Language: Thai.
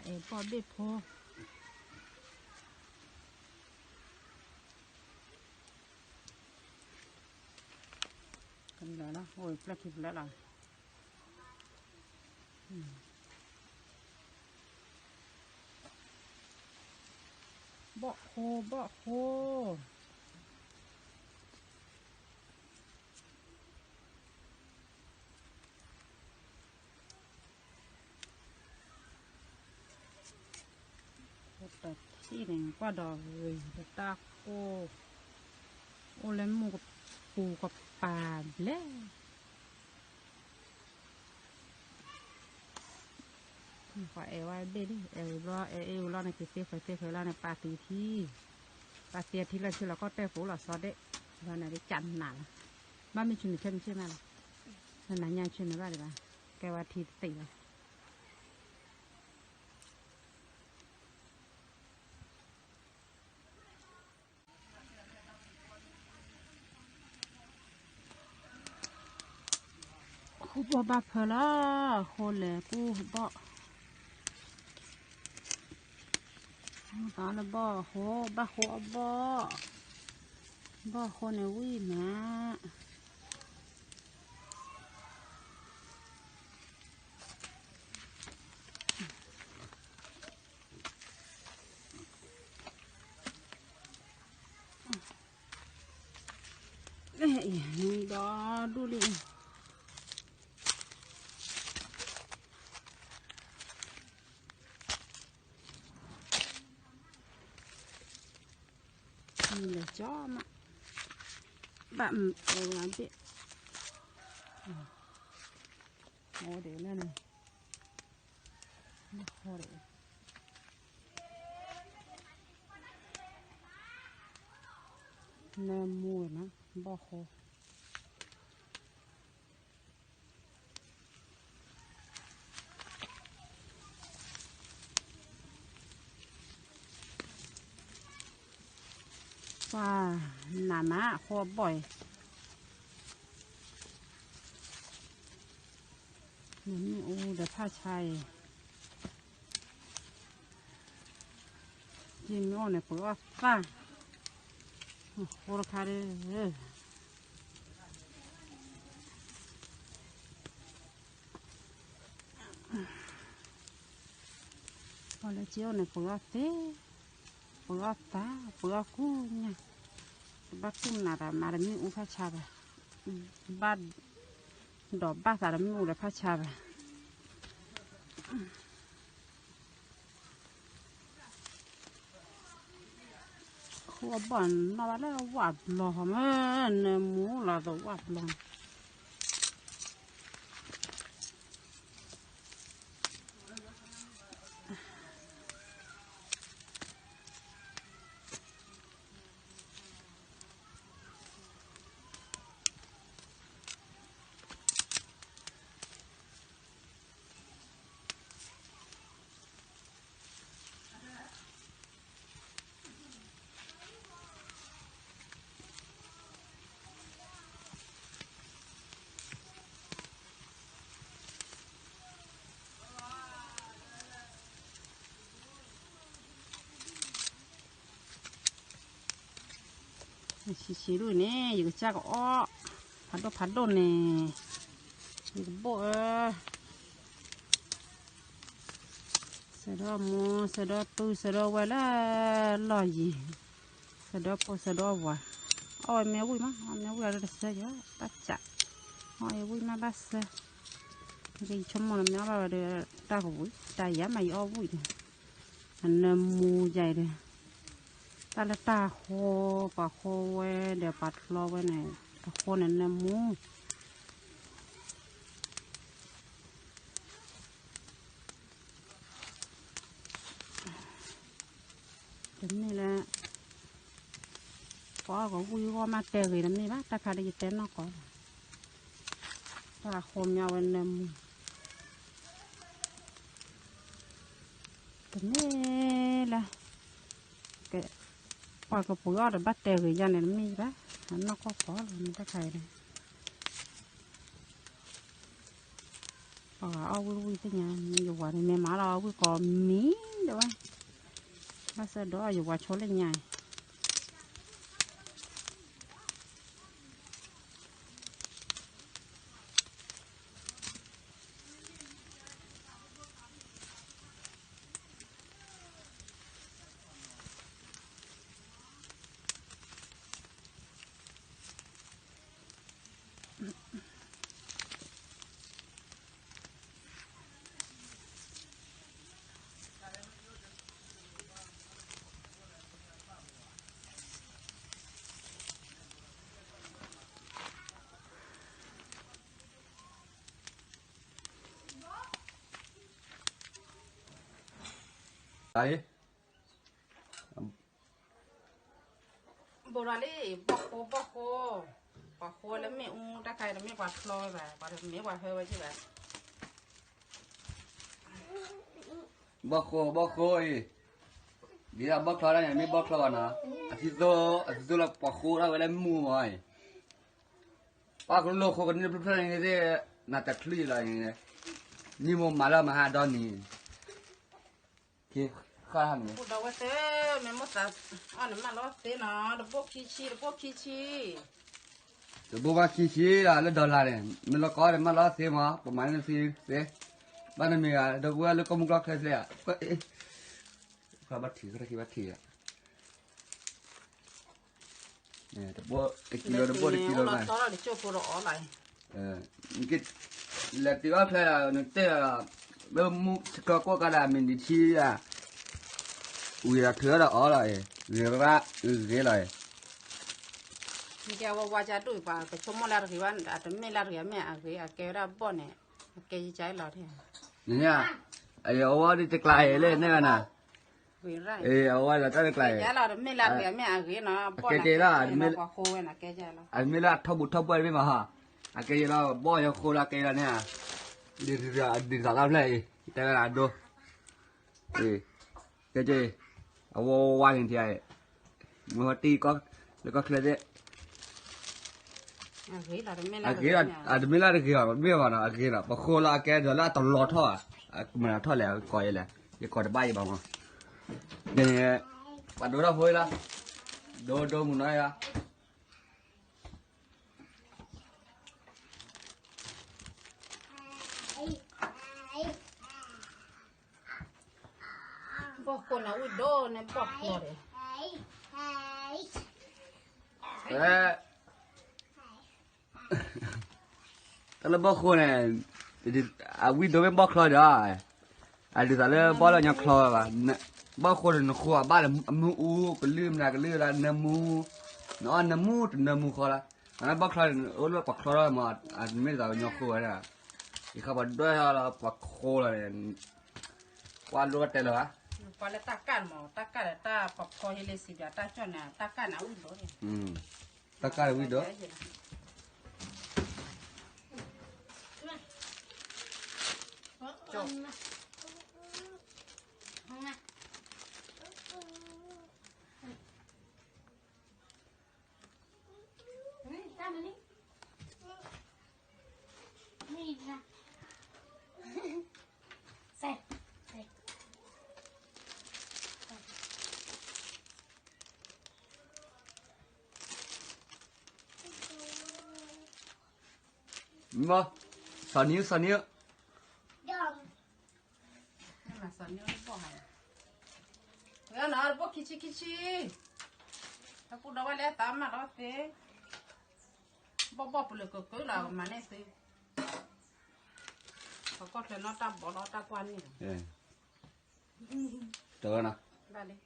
เอปอเบ็ดโพกันแล้วนะโอ้ยปลาทิพย์แล้วล่ะบ่โคบ่โคแต่ที่หนึ่งก็ดอกเลยแต่ตาโคโอแล้วมูกับปูกับปลาแล้วขอเอว่าเด็ดเอวรอเอวรอในเตี้ยเคยรอในปลาตีที่ปลาเตี้ยที่เราชื่อเราก็เต้ฝูเราซอเด็ดเราในได้จันหนาบ้านไม่ชุนเช่นใช่ไหมล่ะนั่นไหนยังชุนนะบ้านเดี๋ยวแกว่าทีตีคูบบับเพลาคนเลยกูบ่ตอนละบ่โหบ่โหบ่คนในวิ่งนะเอ้ยดอดูดินี่เลยจ้อมาแบบเออวันที่โอ้เดี๋ยวนั่นเลยพอเลยเนื้อมูนะบ่โคว่าหนามาโคบ่อยนี่โอ้เดี๋ยวผ้าชัยยิงโอ้เนี่ยเปิดว่าฟ้าโคราคาเลยพอแล้วเจียวเนี่ยเปิดว่าเต้เปิดว่าตาเปิดว่ากู้เนี่ยบ้ากุ้งนาดมาดมีอุผ้าชาบบ้าดอกบ้าสารมีอุเลยผ้าชาบขัวบ่อนเราว่าแล้ววัดหล่อมันเนื้อหมูเราต้องวัดหล่อชิลุนี่อยู่จ้าก็อ้อพัดโดนเนี่ยอยู่โบเสด็จมูเสด็จตู้เสด็จไว้แล้วลอยเสด็จพอเสด็จว่าเอาไอ้แมววิ่งมั้งเอาแมววิ่งอะไรเสียเยอะตัดจัดเอาไอ้วิ่งมาบัสcái chấm món nó bảo là ta có vui ta giá mày o vui anh mua dày đây ta là ta khô và khô que để bắt lo cái này ta khô này là mua cái này là có vui có mà tè gì lắm đi bác ta khai được tên nó có ta khom nhau anh mua cái này là cái qua cái bùi ở bắt tè người dân này nó mi bác nó có rồi người ta khai này เอาvui cái nhà nhiều quá thì mẹ má lo vui còn mí được không nó sẽ đó nhiều quá chỗ lên nhà đấy bộ ra đi bọc khôแล้วไม่อุ้งตะไคร้แล้วไม่กวาดคลอยแบบกวาดไม่กวาดเฮอไว้ใช่ไหม bóc khô ấy đi ra bóc khô ra này mới bóc khô nè à thì là bóc khô ra với lại mua rồi ba con lô khô cái này lúc này thế là tạt khỉ lại này ni mua mà là mà hà đòn nè kia khai hẳn nè พูดเอาไว้เต้แม่มดตัดอันนั้นมาล้อเต้เนาะเดี๋ยวพวกขี้ชี rồi bố ba chi là đòn lại này mình lo có để mà lo xe mà bộ máy nó xe ban này mình à đâu có lúc có một lọ khai xe à có bắt thử cái bắt thử à nè bố cái kilo đó bố cái kilo này đó là để cho phụ rõ lại cái là tiêu áp là nó tê là bây mu có cái là mình đi chi à ui là thứ là ở lại người ba cái này มีแกว่าจะดูป่ะไปชมมาแล้วที่ว่าอาจจะไม่แล้วที่แม่อาแกได้บ่เนี่ยแกใจเราที่ nha ai ở đi chặt lại lên nè nè วีไร ở là cái แก này ใจเราไม่แล้วที่แม่เนาะบ่นะกว่าโคนะแกใจเรา anh mới là thâu bút thâu bơi với mà hả cái gì đó bỏ cho khô là cái là nè đi ra làm này cái là đồ cái gì ở ngoài hiện thì mà ti có có cái gìไม่ละเกี่ยวไม่ว่านะเกี่ยวพอโคลาแกเดี๋ยวละตลอดท่อมันท่อแล้วก่อยแหละอย่าก่อยใบบ้างมั้งเนี่ยปัดดูละห้อยละดูมุนน้อยละ บ่คนเอาอุดโดเนี่ยบ่พอเลย แต่ละบ่โคเนี่ยวิดีโอเป็นบ่คลอเด้อดิแต่ละบ่ละยังคลอว่ะบ่โคเนี่ยครัวบ้านละมูอูก็ลืมละน้ำมูเนาะน้ำมูคอละอันนั้นบ่คลอโอ้ลูกปักคลอมาอันไม่ได้ยังครัวเนี่ยอีกข้าวบัดด้วยละปักโคละเนี่ยว่าลูกเตลวะ พอแล้วตากันหมอตากันตาปอกคอเฮเลสิบตาจอนน่ะตากันเอาอุดโดเนี่ย ตะการวิดีโอจบ มาสอนนิ้ว นี่มาสอนเนี่ยบ่ให้แล้วเนาะบ่คิชิถ้าพูดเอาไว้แล้วตามมาแล้วเต้บ่ปลุกก็เรามาเนี่ยสิเขาก็เธอเนาะตาบ่เนาะตากวนนี่ เจอนะ ได้เลย